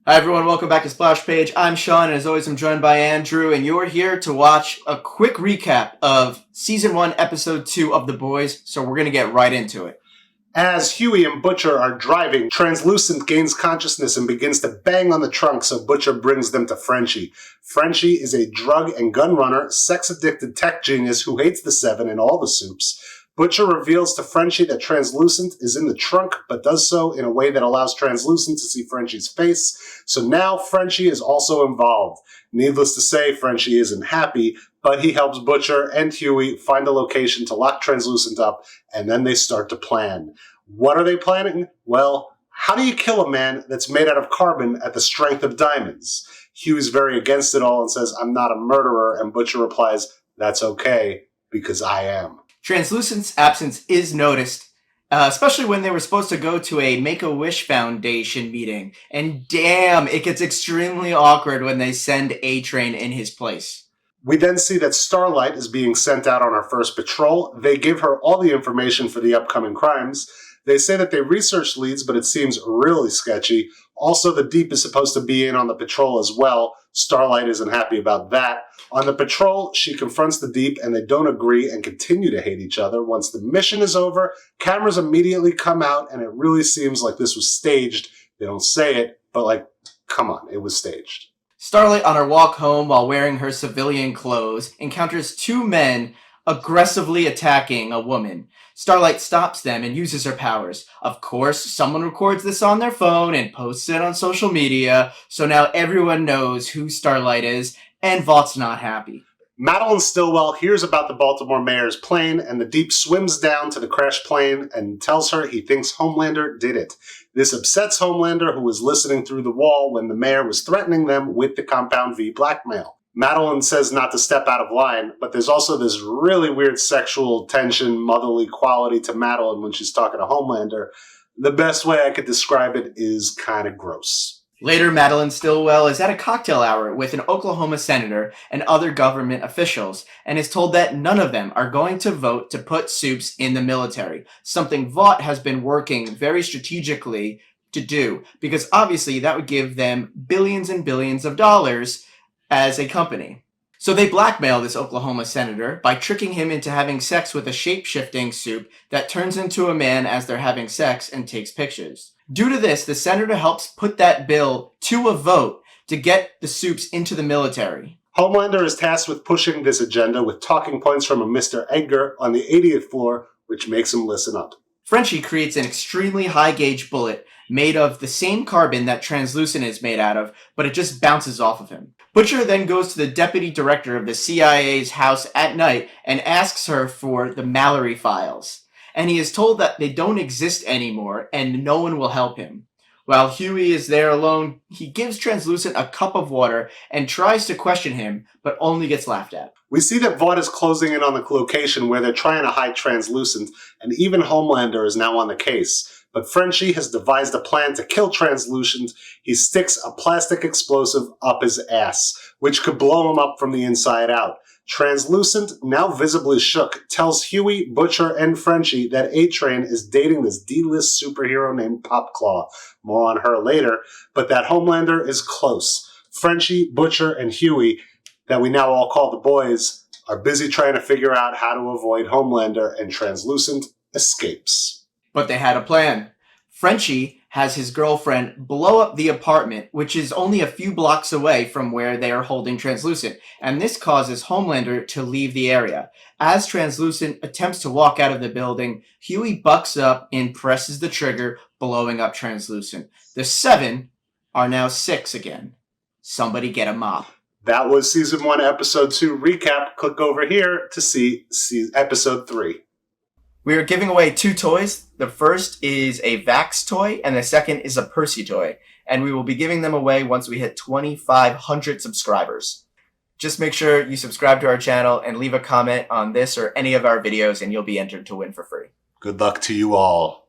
Hi everyone, welcome back to Splash Page. I'm Sean, and as always I'm joined by Andrew, and you're here to watch a quick recap of Season 1, Episode 2 of The Boys, so we're going to get right into it. As Hughie and Butcher are driving, Translucent gains consciousness and begins to bang on the trunk, so Butcher brings them to Frenchie. Frenchie is a drug and gun runner, sex-addicted tech genius who hates the Seven and all the soups. Butcher reveals to Frenchie that Translucent is in the trunk, but does so in a way that allows Translucent to see Frenchie's face. So now Frenchie is also involved. Needless to say, Frenchie isn't happy, but he helps Butcher and Hughie find a location to lock Translucent up, and then they start to plan. What are they planning? Well, how do you kill a man that's made out of carbon at the strength of diamonds? Hughie's very against it all and says, "I'm not a murderer," and Butcher replies, "That's okay, because I am." Translucent's absence is noticed, especially when they were supposed to go to a Make-A-Wish Foundation meeting. And damn, it gets extremely awkward when they send A-Train in his place. We then see that Starlight is being sent out on her first patrol. They give her all the information for the upcoming crimes. They say that they researched leads, but it seems really sketchy. Also, the Deep is supposed to be in on the patrol as well. Starlight isn't happy about that. On the patrol, she confronts the Deep, and they don't agree and continue to hate each other. Once the mission is over, cameras immediately come out, and it really seems like this was staged. They don't say it, but come on, it was staged. Starlight, on her walk home while wearing her civilian clothes, encounters two men aggressively attacking a woman. Starlight stops them and uses her powers. Of course, someone records this on their phone and posts it on social media, so now everyone knows who Starlight is, and Vaught's not happy. Madeline Stillwell hears about the Baltimore mayor's plane, and the Deep swims down to the crashed plane and tells her he thinks Homelander did it. This upsets Homelander, who was listening through the wall when the mayor was threatening them with the Compound V blackmail. Madeline says not to step out of line, but there's also this really weird sexual tension, motherly quality to Madeline when she's talking to Homelander. The best way I could describe it is kind of gross. Later, Madeline Stillwell is at a cocktail hour with an Oklahoma senator and other government officials, and is told that none of them are going to vote to put soups in the military, something Vought has been working very strategically to do, because obviously that would give them billions and billions of dollars as a company. So they blackmail this Oklahoma senator by tricking him into having sex with a shape-shifting soup that turns into a man as they're having sex and takes pictures. Due to this, the senator helps put that bill to a vote to get the soups into the military. Homelander is tasked with pushing this agenda with talking points from a Mr. Edgar on the 80th floor, which makes him listen up. Frenchie creates an extremely high-gauge bullet made of the same carbon that Translucent is made out of, but it just bounces off of him. Butcher then goes to the deputy director of the CIA's house at night and asks her for the Mallory files. And he is told that they don't exist anymore and no one will help him. While Hughie is there alone, he gives Translucent a cup of water and tries to question him, but only gets laughed at. We see that Vought is closing in on the location where they're trying to hide Translucent, and even Homelander is now on the case. But Frenchie has devised a plan to kill Translucent. He sticks a plastic explosive up his ass, which could blow him up from the inside out. Translucent, now visibly shook, tells Hughie, Butcher, and Frenchie that A-Train is dating this D-list superhero named Popclaw. More on her later, but that Homelander is close. Frenchie, Butcher, and Hughie, that we now all call the boys, are busy trying to figure out how to avoid Homelander, and Translucent escapes. But they had a plan. Frenchie has his girlfriend blow up the apartment, which is only a few blocks away from where they are holding Translucent, and this causes Homelander to leave the area. As Translucent attempts to walk out of the building, Hughie bucks up and presses the trigger, blowing up Translucent. The 7 are now 6 again. Somebody get a mop. That was Season 1, Episode 2 recap. Click over here to see Episode 3. We are giving away 2 toys. The first is a Vax toy, and the second is a Percy toy. And we will be giving them away once we hit 2,500 subscribers. Just make sure you subscribe to our channel and leave a comment on this or any of our videos, and you'll be entered to win for free. Good luck to you all.